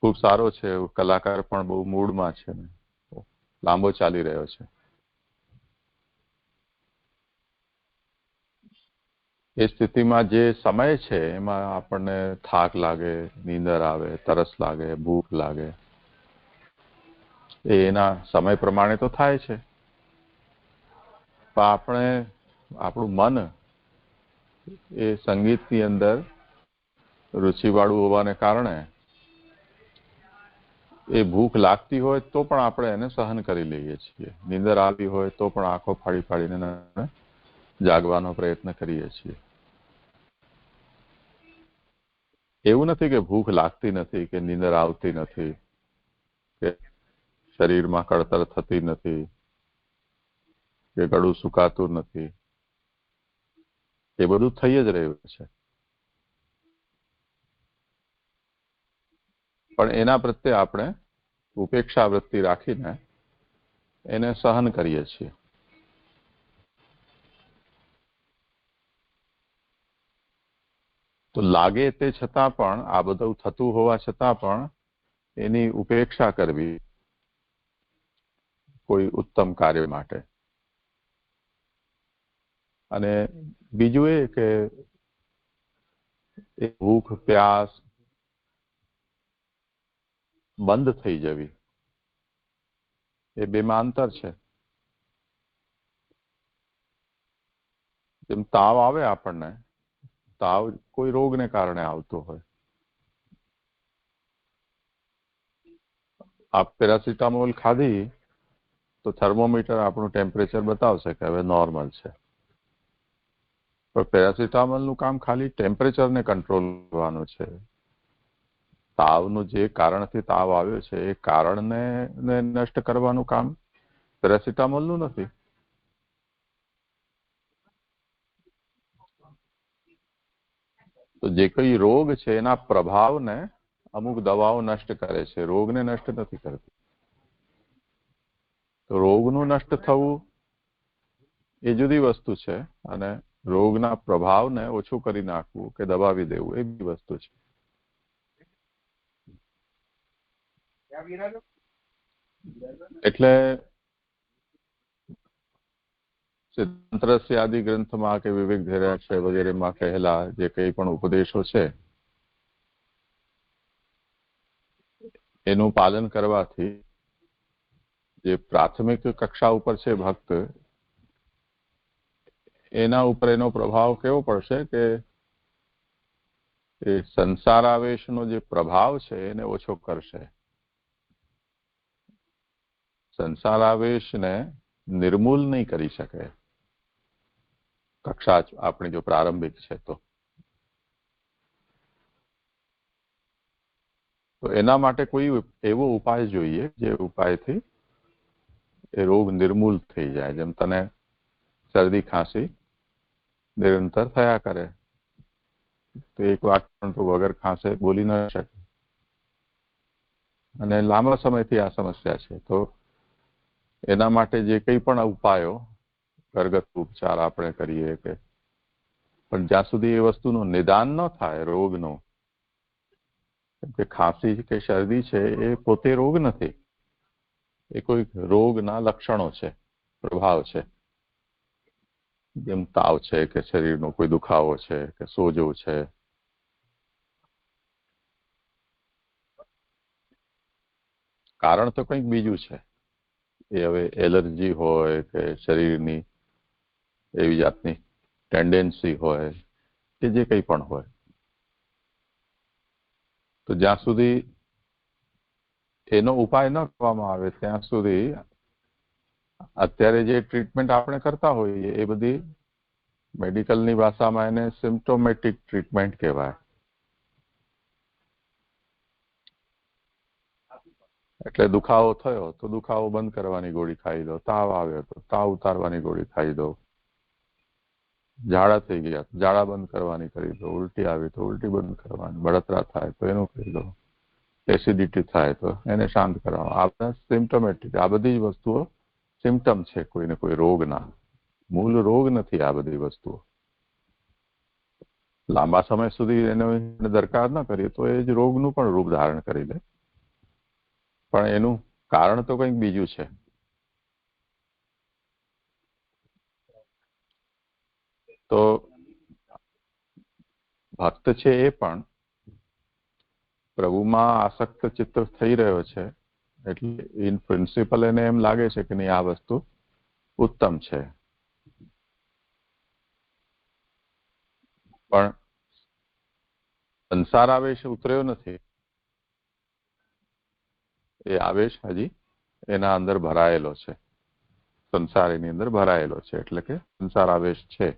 [SPEAKER 4] ખૂબ સારો છે, કલાકાર પણ બહુ મૂડમાં છે, લાંબો ચાલી રહ્યો છે. એ સ્થિતિમાં જે સમય છે એમાં આપણને થાક લાગે, નીંદર આવે, તરસ લાગે, ભૂખ લાગે, એના સમય પ્રમાણે તો થાય છે. પણ આપણું મન એ સંગીતની અંદર રુચિવાળું હોવાને કારણે એ ભૂખ લાગતી હોય તો પણ આપણે એને સહન કરી લઈએ છીએ. નીંદર આવી હોય તો પણ આંખો ફાડી ફાડીને જાગવાનો પ્રયત્ન કરીએ છીએ. એવું નથી કે ભૂખ લાગતી નથી, કે નીંદર આવતી નથી, કે શરીરમાં કળતર થતી નથી, કે ગળું સુકાતું નથી. એ બધું થઈ જ રહ્યું છે, પણ એના પ્રત્યે આપણે ઉપેક્ષા વૃત્તિ રાખીને એને સહન કરીએ છીએ. તો લાગે તે છતાં પણ, આ બધું થતું હોવા છતાં પણ એની ઉપેક્ષા કરવી કોઈ ઉત્તમ કાર્ય માટે. અને બીજું એ કે એ ભૂખ પ્યાસ બંધ થઈ જવી, એ બેમાં અંતર છે. જેમ તાવ આવે આપણને, તાવ કોઈ રોગને કારણે આવતો હોય. આપ પેરાસિટામોલ ખાધી તો થર્મોમીટર આપણું ટેમ્પરેચર બતાવશે કે હવે નોર્મલ છે. પણ પેરાસિટામોલનું કામ ખાલી ટેમ્પરેચરને કંટ્રોલ કરવાનું છે. તાવનું જે કારણથી તાવ આવ્યો છે એ કારણને નષ્ટ કરવાનું કામ પેરાસિટામોલનું નથી. તો જે કઈ રોગ છે એના પ્રભાવને અમુક દવાઓ નષ્ટ કરે છે, રોગને નષ્ટ નથી કરતી. તો રોગનું નષ્ટ થવું એ જુદી વસ્તુ છે, અને રોગના પ્રભાવને ઓછું કરી નાખવું કે દબાવી દેવું એ બી વસ્તુ છે. એટલે સિદ્ધાંતરસ્ય આદિ ગ્રંથમાં કે વિવેક ધૈર્યાશ્રય વગેરેમાં કહેલા જે કંઈ પણ ઉપદેશો છે એનું પાલન કરવાથી જે પ્રાથમિક કક્ષા ઉપર છે ભક્ત, એના ઉપર એનો પ્રભાવ કેવો પડશે કે એ સંસાર આવેશનો જે પ્રભાવ છે એને ઓછો કરશે. સંસાર આવેશને નિર્મૂલ નહીં કરી શકે કક્ષા આપણી જો પ્રારંભિક છે તો એના માટે કોઈ એવો ઉપાય જોઈએ જે ઉપાયથી એ રોગ નિર્મૂલ થઈ જાય. જેમ તને શરદી ખાંસી નિરંતર થયા કરે તો એક વાક્ય પણ તો વગર ખાંસે બોલી ન શકે, અને લાંબા સમયથી આ સમસ્યા છે. તો એના માટે જે કંઈ પણ ઉપાયો ઘરગથ્થુ ઉપચાર આપણે કરીએ કે, પણ જ્યાં સુધી એ વસ્તુનું નિદાન ન થાય રોગનું, કે ખાંસી કે શરદી છે એ પોતે રોગ નથી, એ કોઈ રોગના લક્ષણો છે, પ્રભાવ છે. જેમ તાવ છે કે શરીરનો કોઈ દુખાવો છે કે સોજો છે, કારણ તો કંઈક બીજું છે. એ હવે એલર્જી હોય કે શરીરની એવી જાતની ટેન્ડન્સી હોય કે જે કંઈ પણ હોય, તો જ્યાં સુધી એનો ઉપાય ન કરવામાં આવે ત્યાં સુધી અત્યારે જે ટ્રીટમેન્ટ આપણે કરતા હોઈએ એ બધી મેડિકલની ભાષામાં એને સિમ્પ્ટોમેટિક ટ્રીટમેન્ટ કહેવાય. એટલે દુખાવો થયો તો દુખાવો બંધ કરવાની ગોળી ખાઈ દો, તાવ આવ્યો તો તાવ ઉતારવાની ગોળી ખાઈ દો, ઝાડા થઈ ગયા તો ઝાડા બંધ કરવાની કરી દો, ઉલટી આવી તો ઉલટી બંધ કરવાની, બળતરા થાય તો એનું કરી દો, એસિડિટી થાય તો એને શાંત કરવાનું. આ બધા સિમ્પ્ટોમેટિક, આ બધી જ વસ્તુઓ સિમ્ટમ છે કોઈને કોઈ રોગના, મૂળ રોગ નથી આ બધી વસ્તુઓ. લાંબા સમય સુધી એને દરકાર ન કરીએ તો એ જ રોગનું પણ રૂપ ધારણ કરી લે, પણ એનું કારણ તો કંઈક બીજું છે. તો ભક્ત છે એ પણ પ્રભુમાં આસક્ત ચિત્ત થઈ રહ્યો છે, એટલે ઇન પ્રિન્સિપલ એને એમ લાગે છે કે નહીં આ વસ્તુ ઉત્તમ છે, પણ સંસાર આવેશ ઉતર્યો નથી, એ આવેશ હજી એના અંદર ભરાયેલો છે, સંસાર એની અંદર ભરાયેલો છે, એટલે કે સંસાર આવેશ છે.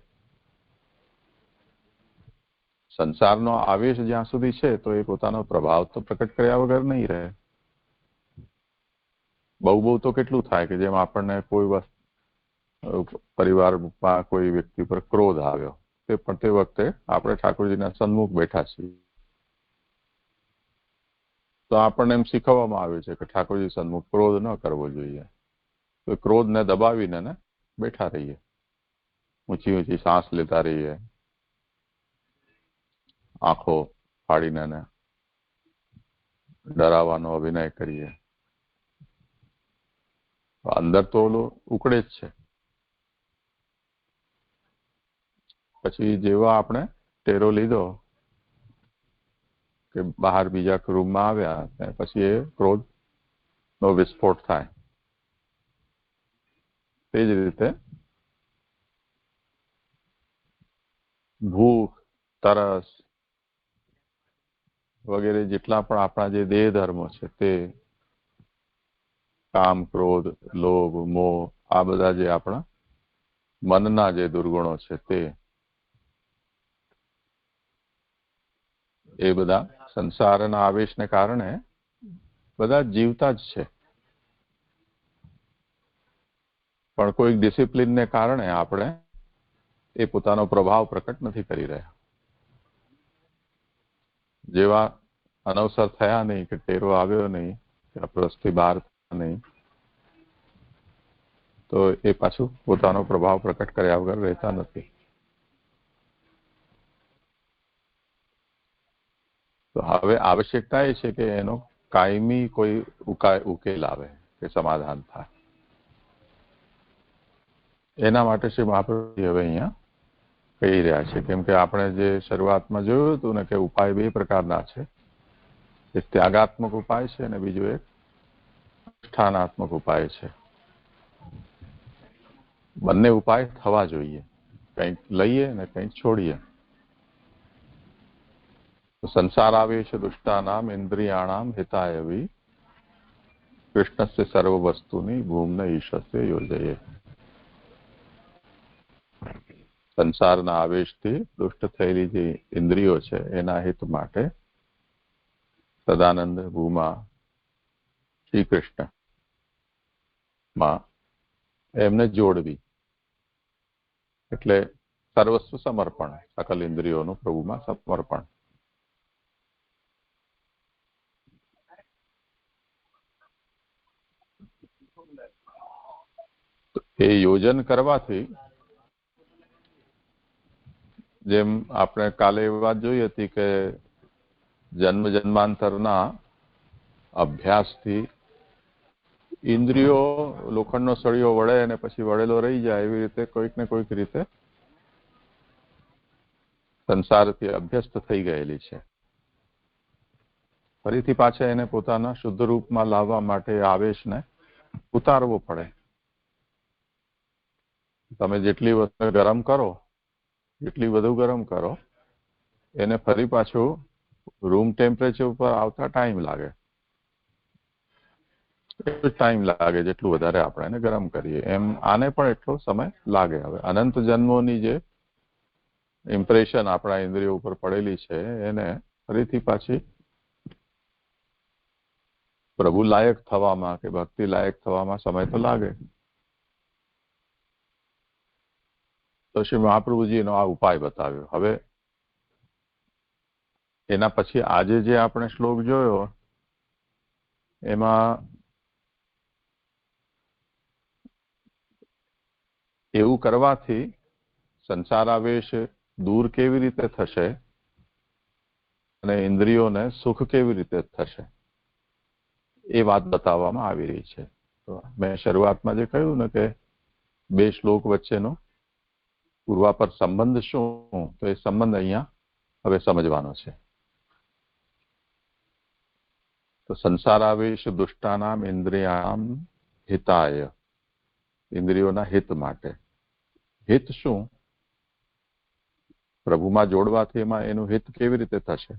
[SPEAKER 4] સંસારનો આવેશ જ્યાં સુધી છે તો એ પોતાનો પ્રભાવ તો પ્રકટ કર્યા વગર નહીં રહે. બહુ તો કેટલું થાય કે જેમ આપણને કોઈ પરિવારમાં કોઈ વ્યક્તિ પર ક્રોધ આવ્યો, તે વખતે આપણે ઠાકોરજીના સન્મુખ બેઠા છીએ તો આપણને એમ શીખવવામાં આવ્યું છે કે ઠાકોરજી સન્મુખ ક્રોધ ન કરવો જોઈએ. તો ક્રોધને દબાવીને ને બેઠા રહીએ, ઊંચી ઊંચી શ્વાસ લેતા રહીએ, આંખો ફાડીને ને ડરાવવાનો અભિનય કરીએ. અંદર તો ઓલું ઉકળે જ છે. પછી જેવા આપણે ટેરો લીધો કે બહાર બીજા રૂમમાં આવ્યા, પછી એ ક્રોધ નો વિસ્ફોટ થાય. તે જ રીતે ભૂખ, તરસ વગેરે જેટલા પણ આપણા જે દેહ ધર્મો છે, તે કામ, ક્રોધ, લોભ, મોહ, આ બધા જે આપણા મનના જે દુર્ગુણો છે, તે એ બધા સંસારના આવેશને કારણે બધા જીવતા જ છે, પણ કોઈક ડિસિપ્લિનને કારણે આપણે એ પોતાનો પ્રભાવ પ્રકટ નથી કરી રહ્યા. જેવા અનવસર થયા નહીં, કે ટેરો આવ્યો નહીં, કે અપ્રસ્થી બહાર થયા નહીં, તો એ પાછું પોતાનો પ્રભાવ પ્રકટ કર્યા વગર રહેતા નથી. તો હવે આવશ્યકતા એ છે કે એનો કાયમી કોઈ ઉકેલ આવે, કે સમાધાન થાય. એના માટે શ્રી મહાપ્રભુજી હવે અહીંયા કહી રહ્યા છે. કેમ કે આપણે જે શરૂઆતમાં જોયું હતું ને કે ઉપાય બે પ્રકારના છે, એક ત્યાગાત્મક ઉપાય છે અને બીજો એક અનુષ્ઠાનાત્મક ઉપાય છે. બંને ઉપાય થવા જોઈએ, કંઈક લઈએ ને કંઈક છોડીએ. સંસાર આવેશ દુષ્ટાનામ ઇન્દ્રિયાણામ હિતાયવી કૃષ્ણસ્ય સર્વ વસ્તુની ભૂમ્ન ઈશસ્ય યોજયે. સંસારના આવેશથી દુષ્ટ થયેલી જે ઇન્દ્રિયો છે એના હિત માટે સદાનંદ ભૂમા શ્રી કૃષ્ણ માં એમને જોડવી, એટલે સર્વસ્વ સમર્પણ, સકલ ઇન્દ્રિયોનું પ્રભુમાં સમર્પણ. એ યોજન કરવાથી, જેમ આપણે કાલે એ વાત જોઈ હતી કે જન્મ જન્માંતરના અભ્યાસથી ઇન્દ્રિયો લોખંડનો સળિયો વળે અને પછી વળેલો રહી જાય, એવી રીતે કોઈક ને કોઈક રીતે સંસારથી અભ્યસ્ત થઈ ગયેલી છે. ફરીથી પાછા એને પોતાના શુદ્ધ રૂપમાં લાવવા માટે આવેશને ઉતારવો પડે. તમે જેટલી વસ્તુ ગરમ કરો, જેટલી વધુ ગરમ કરો, એને ફરી પાછું રૂમ ટેમ્પરેચર ઉપર આવતા ટાઈમ લાગે. એટલો ટાઈમ લાગે જેટલું વધારે આપણે એને ગરમ કરીએ, એમ આને પણ એટલો સમય લાગે. હવે અનંત જન્મોની જે ઇમ્પ્રેશન આપણા ઇન્દ્રિયો ઉપર પડેલી છે, એને ફરીથી પાછી પ્રભુ લાયક થવામાં કે ભક્તિ લાયક થવામાં સમય તો લાગે. તો શ્રી મહાપ્રભુજીનો આ ઉપાય બતાવ્યો. હવે એના પછી આજે જે આપણે શ્લોક જોયો, એમાં એવું કરવાથી સંસાર આવેશ દૂર કેવી રીતે થશે અને ઇન્દ્રિયોને સુખ કેવી રીતે થશે, એ વાત બતાવવામાં આવી રહી છે. તો મેં શરૂઆતમાં જે કહ્યું ને કે બે શ્લોક વચ્ચેનો પૂર્વાપર સંબંધ શું, તો એ સંબંધ અહીંયા હવે સમજવાનો છે. તો સંસાર આવેશ દુષ્ટાનામ ઇન્દ્રિયામ હિતાય, ઇન્દ્રિયોના હિત માટે. હિત શું? પ્રભુમાં જોડવાથી એમાં એનું હિત કેવી રીતે થશે?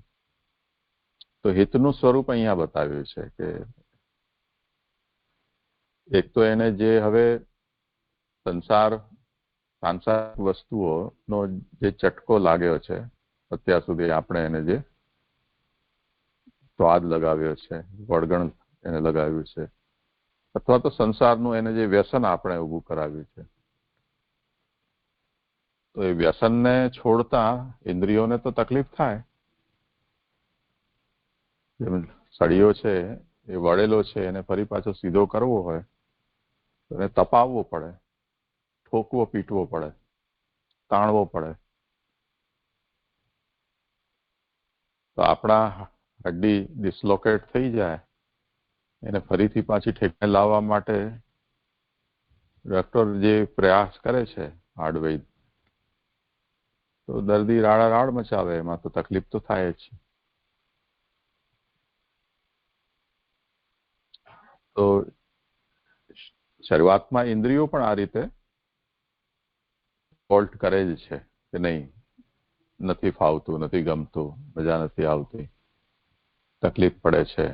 [SPEAKER 4] તો હિતનું સ્વરૂપ અહીંયા બતાવ્યું છે કે એક તો એને જે હવે સાંસારિક વસ્તુઓનો જે ચટકો લાગ્યો છે, અત્યાર સુધી આપણે એને જે સ્વાદ લગાવ્યો છે, વળગણ એને લગાવ્યું છે, અથવા તો સંસારનું એને જે વ્યસન આપણે ઊભું કરાવ્યું છે, તો એ વ્યસનને છોડતા ઇન્દ્રિયોને તો તકલીફ થાય. જેમ સળિયો છે એ વળેલો છે, એને ફરી પાછો સીધો કરવો હોય તો એને તપાવવો પડે, ઠોકવો પીટવો પડે, તાણવો પડે. તો આપણા હડ્ડી ડિસ્લોકેટ થઈ જાય, એને ફરીથી પાછી ઠેકાણે લાવવા માટે ડોક્ટર જે પ્રયાસ કરે છે હાર્ડવેદ, તો દર્દી રાડ મચાવે, એમાં તો તકલીફ તો થાય જ. તો શરૂઆતમાં ઇન્દ્રિયો પણ આ રીતે ફોલ્ટ કરે જ છે કે નહીં, નથી ફાવતું, નથી ગમતું, મજા નથી આવતી, તકલીફ પડે છે.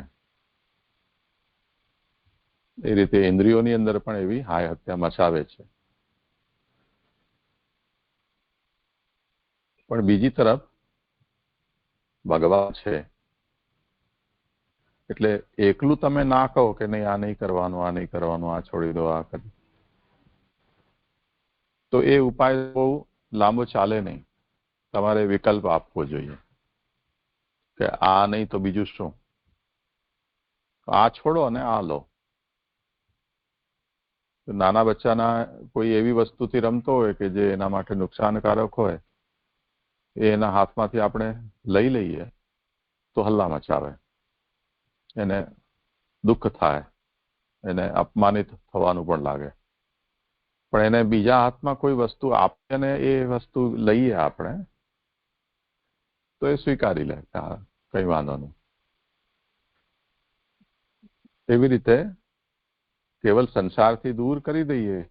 [SPEAKER 4] એ રીતે ઇન્દ્રિયોની અંદર પણ એવી હાય હત્યા મચાવે છે. પણ બીજી તરફ ભગવાન છે એટલે એકલું તમે ના કહો કે નહીં આ નહીં કરવાનું, આ નહીં કરવાનું, આ છોડી દો, આ કરી, તો એ ઉપાય બહુ લાંબો ચાલે નહીં. તમારે વિકલ્પ આપવો જોઈએ કે આ નહીં તો બીજું શું, આ છોડો અને આ લો. નાના બચ્ચાના કોઈ એવી વસ્તુથી રમતો હોય કે જે એના માટે નુકસાનકારક હોય, એ એના હાથમાંથી આપણે લઈ લઈએ તો હલ્લા મચાવે, એને દુઃખ થાય, એને અપમાનિત થવાનું પણ લાગે. પણ એને બીજા હાથમાં કોઈ વસ્તુ આપે ને એ વસ્તુ લઈએ આપણે તો એ સ્વીકારી લે, કઈ વાંધો નહીં. એવી રીતે કેવલ સંસારથી દૂર કરી દઈએ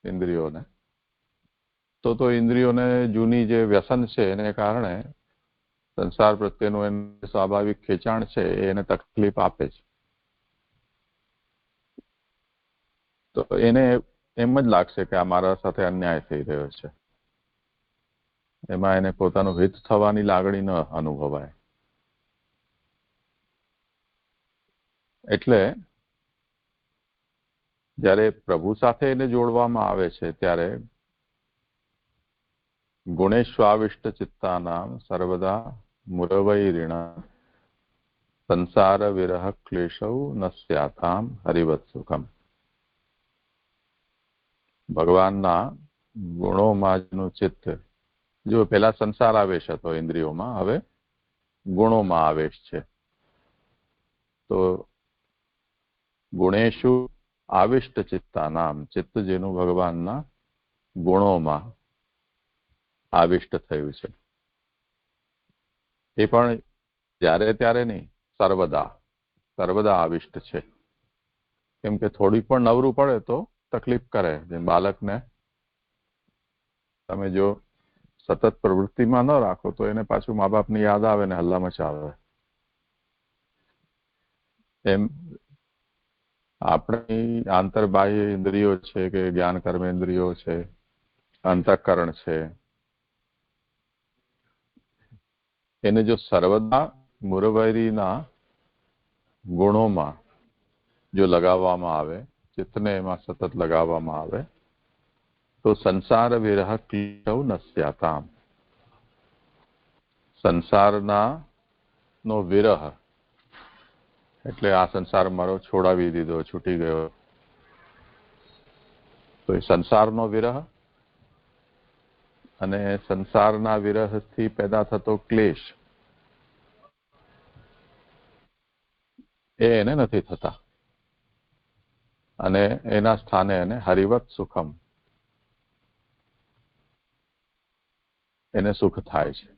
[SPEAKER 4] ઇન્દ્રિયોને તો ઇન્દ્રિયોને જૂની જે વ્યસન છે એને કારણે સંસાર પ્રત્યેનું એનું સ્વાભાવિક ખેંચાણ છે એને તકલીફ આપે છે. તો એને એમ જ લાગશે કે આ મારા સાથે અન્યાય થઈ રહ્યો છે. એમાં એને પોતાનું હિત થવાની લાગણી ન અનુભવાય. એટલે જ્યારે પ્રભુ સાથે એને જોડવામાં આવે છે ત્યારે ગુણેશ્વાવિષ્ટ ચિત્તાનામ સર્વદા મુરવૈરિણા સંસાર વિરહ ક્લેશૌ ન સ્યાથામ હરિવત સુખમ. ભગવાનના ગુણોમાં ચિત્ત, જો પેલા સંસાર આવેશ હતો ઇન્દ્રિયોમાં, હવે ગુણોમાં આવેશ છે. તો ગુણેશુ આવિષ્ટ ચિત્તાનામ, ચિત્ત જેનું ભગવાનના ગુણોમાં આવિષ્ટ થયું છે, એ પણ જ્યારે ત્યારે નહીં, સર્વદા આવિષ્ટ છે. કેમ કે થોડી પણ નવરું પડે તો તકલીફ કરે. જેમ બાળકને તમે જો સતત પ્રવૃત્તિમાં ન રાખો તો એને પાછું મા બાપની યાદ આવે ને હલ્લા મચાવે. એમ આપણી આંતરબાહ્ય ઇન્દ્રિયો છે કે જ્ઞાન કર્મેન્દ્રિયો છે, અંતઃકરણ છે, એને જો સર્વદા મુરવૈરીના ગુણોમાં જો લગાવવામાં આવે, ચિત્તને એમાં સતત લગાવવામાં આવે તો સંસાર વિરહ ક્લેશૌ ન સ્યાતામ. સંસારના નો વિરહ એટલે આ સંસાર મારો છોડાવી દીધો, છૂટી ગયો, તો એ સંસારનો વિરહ અને સંસારના વિરહથી પેદા થતો ક્લેશ એને નથી થતા, અને એના સ્થાને એને હરિવત સુખમ, એને સુખ થાય છે.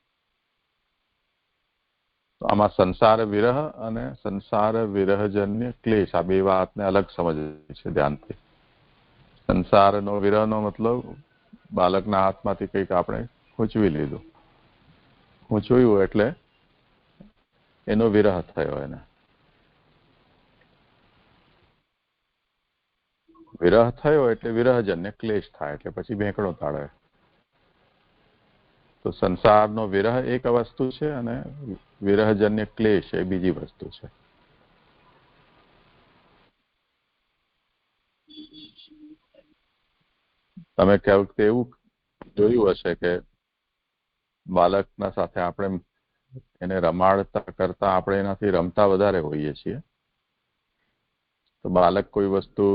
[SPEAKER 4] તો આમાં સંસાર વિરહ અને સંસાર વિરહજન્ય ક્લેશ, આ બે વાતને અલગ સમજવી છે ધ્યાનથી. સંસારનો વિરહનો મતલબ બાળકના હાથમાંથી કંઈક આપણે ખૂંચવી લીધું. ખૂંચવ્યું એટલે એનો વિરહ થયો. એને વિરહ થયો એટલે વિરહજન્ય ક્લેશ થાય, એટલે પછી ભેંકડો તાળે. તો સંસારનો વિરહ એક વસ્તુ છે અને વિરહજન્ય ક્લેશ એ બીજી વસ્તુ છે. તમે ક્યાંક એવું જોયું હશે કે બાળકના સાથે આપણે એને રમાડતા કરતા આપણે એનાથી રમતા વધારે હોઈએ છીએ. તો બાળક કોઈ વસ્તુ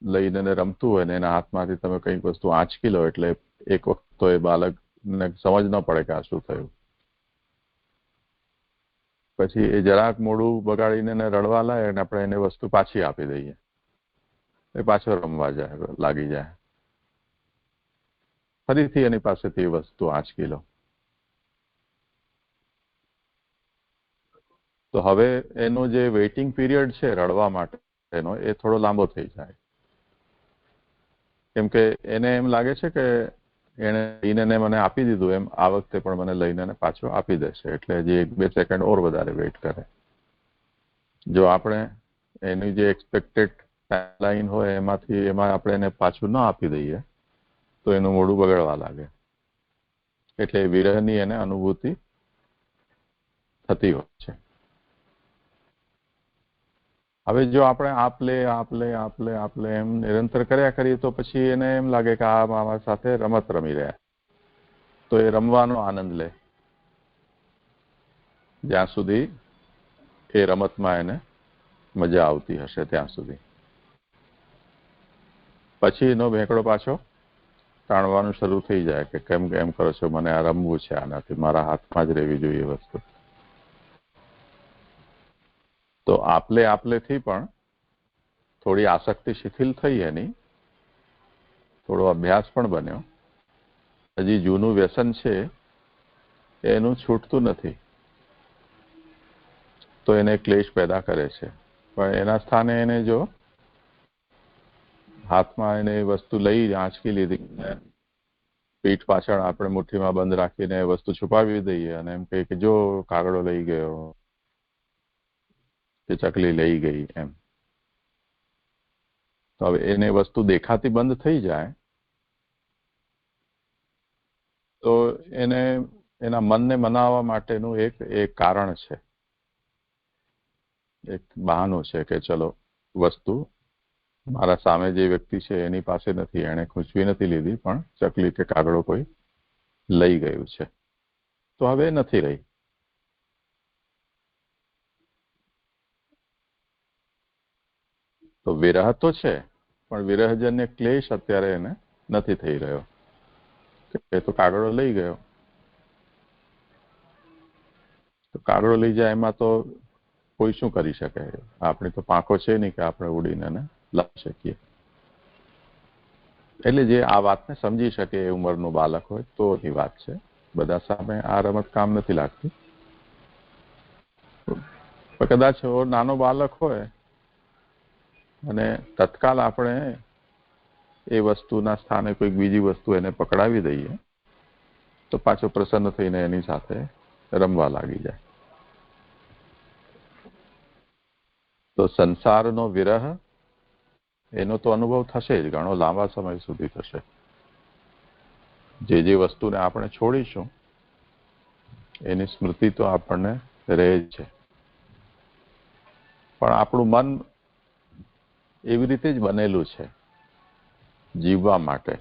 [SPEAKER 4] લઈને રમતું હોય ને એના હાથમાંથી તમે કંઈક વસ્તુ આંચકી લો એટલે એક વખત તો એ બાળકને સમજ ન પડે કે આ શું થયું. પછી એ જરાક મોઢું બગાડીને એને રડવા લાગે અને આપણે એને વસ્તુ પાછી આપી દઈએ, એ પાછો રમવા લાગી જાય. ફરીથી એની પાસેથી એ વસ્તુ આંચકી લો. તો હવે એનો જે વેઇટિંગ પીરિયડ છે રડવા માટેનો એ થોડો લાંબો થઈ જાય. કેમ કે એને એમ લાગે છે કે એને લઈને મને આપી દીધું એમ આ વખતે પણ મને લઈને પાછો આપી દેશે, એટલે હજી 1-2 સેકન્ડ ઓર વધારે વેઇટ કરે. જો આપણે એની જે એક્સપેક્ટેડ ટાઈમલાઈન હોય એમાં આપણે એને પાછું ન આપી દઈએ તો એનું મોઢું બગડવા લાગે. એટલે વિરહની એને અનુભૂતિ થતી હોય છે. હવે જો આપણે આપલે એમ નિરંતર કર્યા કરીએ તો પછી એને એમ લાગે કે આ મારા સાથે રમત રમી રહ્યા, તો એ રમવાનો આનંદ લે જ્યાં સુધી એ રમતમાં એને મજા આવતી હશે ત્યાં સુધી. પછી એનો ભેંકડો પાછો તાણવાનું શરૂ થઈ જાય કે કેમ એમ કરો છો, મને આ રમવું છે, આનાથી મારા હાથમાં જ રહેવી જોઈએ વસ્તુ. તો આપલેથી પણ થોડી આસક્તિ શિથિલ થઈ, એની થોડો અભ્યાસ પણ બન્યો. હજી જૂનું વ્યસન છે એનું છૂટતું નથી, તો એને ક્લેશ પેદા કરે છે. પણ એના સ્થાને એને જો હાથમાં એને વસ્તુ લઈ આંચકી લીધી, પીઠ પાછળ આપણે મુઠ્ઠીમાં બંધ રાખીને વસ્તુ છુપાવી દઈએ અને એમ કહીએ કે જો કાગડો લઈ ગયો કે ચકલી લઈ ગઈ એમ. તો હવે એને વસ્તુ દેખાતી બંધ થઈ જાય તો એને એના મનને મનાવવા માટેનું એક કારણ છે, એક બહાનું છે કે ચલો વસ્તુ મારા સામે જે વ્યક્તિ છે એની પાસે નથી, એણે ખૂંચવી નથી લીધી, પણ ચકલી કે કાગડો કોઈ લઈ ગયું છે, તો હવે નથી રહી. તો વિરહ તો છે પણ વિરહજન્ય ક્લેશ અત્યારે એને નથી થઈ રહ્યો. એ તો કાગડો લઈ ગયો, તો કાગડો લઈ જાય એમાં તો કોઈ શું કરી શકે? આપણી તો પાંખો છે નહીં કે આપણે ઉડીને એને લાવી શકીએ. એટલે જે આ વાતને સમજી શકે એ ઉંમરનું બાળક હોય તો એ વાત છે. બધા સામે આ રમત કામ નથી લાગતી. કદાચ નાનો બાળક હોય અને તત્કાલ આપણે એ વસ્તુના સ્થાને કોઈક બીજી વસ્તુ એને પકડાવી દઈએ તો પાછો પ્રસન્ન થઈને એની સાથે રમવા લાગી જાય. તો સંસારનો વિરહ એનો તો અનુભવ થશે જ, ઘણો લાંબા સમય સુધી થશે. જે વસ્તુને આપણે છોડીશું એની સ્મૃતિ તો આપણને રહે જ છે. પણ આપણું મન એવી રીતે જ બનેલું છે જીવવા માટે,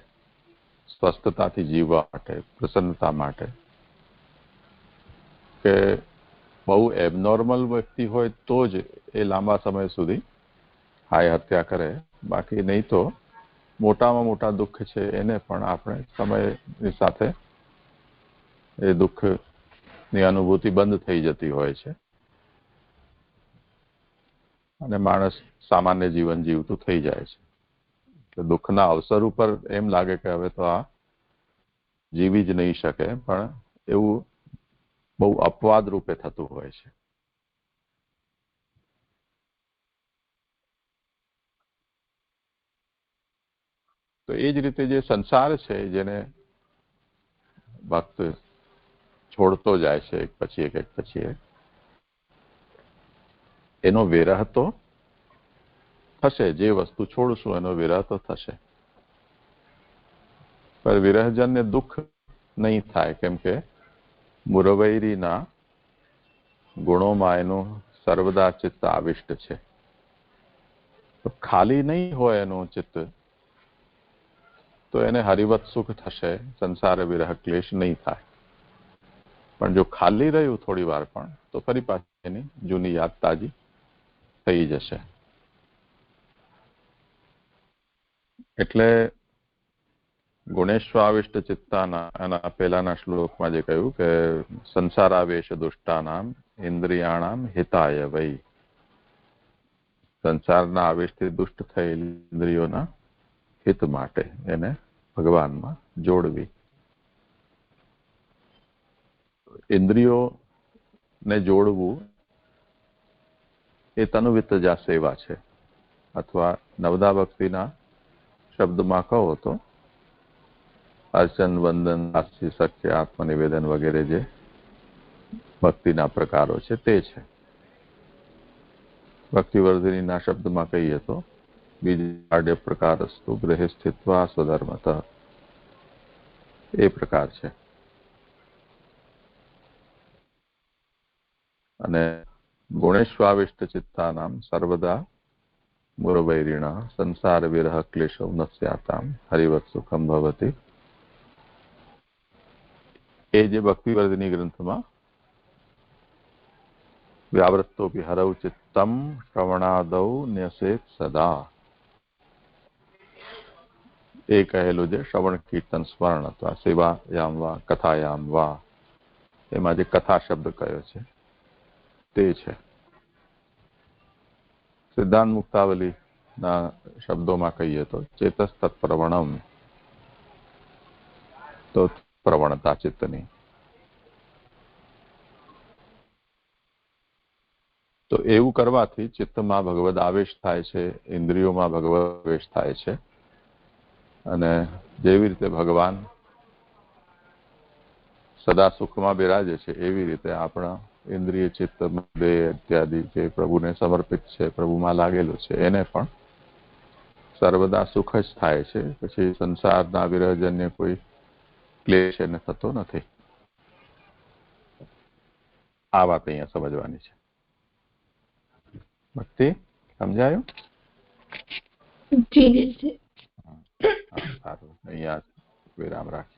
[SPEAKER 4] સ્વસ્થતાથી જીવવા માટે, પ્રસન્નતા માટે, કે બહુ એબનોર્મલ વ્યક્તિ હોય તો જ એ લાંબા સમય સુધી હાય હત્યા કરે, બાકી નહીં તો મોટામાં મોટા દુઃખ છે એને પણ આપણે સમયની સાથે એ દુઃખની અનુભૂતિ બંધ થઈ જતી હોય છે અને માણસ સામાન્ય જીવન જીવતું થઈ જાય છે. તો દુઃખના અવસર ઉપર એમ લાગે કે હવે તો આ જીવી જ નહીં શકે, પણ એવું બહુ અપવાદ રૂપે થતું હોય છે. તો એ જ રીતે જે સંસાર છે જેને ભક્ત છોડતો જાય છે એક પછી એક, એનો વિરહ તો થશે, જે વસ્તુ છોડશું એનો વિરહ તો થશે, પણ વિરહજન્ય દુઃખ નહીં થાય, કેમ કે મુરવૈરીના ગુણોમાં એનું સર્વદા ચિત્ત આવિષ્ટ છે. તો ખાલી નહીં હોય એનું ચિત્ત તો એને હરિવત સુખ થશે, સંસાર વિરહ ક્લેશ નહીં થાય. પણ જો ખાલી રહ્યું થોડી વાર પણ તો ફરી પાછી એની જૂની યાદ તાજી થઈ જશે. એટલે ગુણેશ્વાવિષ્ટ ચિત્તાના એના પહેલાના શ્લોકમાં જે કહ્યું કે સંસારાવેશ દુષ્ટાનામ ઇન્દ્રિયાણામ હિતાય વૈ, સંસારના આવેશથી દુષ્ટ થયેલી ઇન્દ્રિયોના હિત માટે એને ભગવાનમાં જોડવી. ઇન્દ્રિયોને જોડવું એ તનુવિત્તજા સેવા છે, અથવા નવદા ભક્તિના શબ્દમાં કહો તો અર્ચન, વંદન, હાસ્ય, સખ્ય, આત્મનિવેદન વગેરે જે ભક્તિના પ્રકારો છે તે છે. ભક્તિવર્ધિનીના શબ્દમાં કહીએ તો બીજા પ્રકારસ્તુ ગૃહે સ્થિત્વા સ્વધર્મતઃ, એ પ્રકાર છે. અને ગુણેશ્વાવિષ્ટ ચિત્તાનામ સર્વદા મુરવૈરીણા સંસાર વિરહ ક્લેશો ન સ્યાતામ હરિવત સુખમ ભવતિ, એ જે ભક્તિવર્ધિની ગ્રંથમાં વ્યાવૃત્તોપી હરૌ ચિત્તમ શ્રવણાદૌ ન્યસેત સદા, એ કહેલું જે શ્રવણ કીર્તન સ્મરણ અથવા સેવાયામ વા કથાયામ વા, એમાં જે કથા શબ્દ કયો છે તે છે. સિદ્ધાંત મુક્તાવલીના શબ્દોમાં કહીએ તો ચેતસ્તત્પ્રવણમ, તો પ્રવણતા ચિત્તની. તો એવું કરવાથી ચિત્તમાં ભગવદ આવેશ થાય છે, ઇન્દ્રિયોમાં ભગવદ આવેશ થાય છે, અને જેવી રીતે ભગવાન સદા સુખમાં બિરાજે છે એવી રીતે આપણા ઇન્દ્રિય ચિત્ત દેહ ઇત્યાદિ જે પ્રભુને સમર્પિત છે, પ્રભુમાં લાગેલું છે, એને પણ સર્વદા સુખ જ થાય છે. પછી સંસારના વિરહજન્ય કોઈ ક્લેશ એને થતો નથી. આ વાત અહીંયા સમજવાની છે. ભક્તિ સમજાયું?
[SPEAKER 5] જી જી.
[SPEAKER 4] સારું, અહીંયા વિરામ રાખીએ.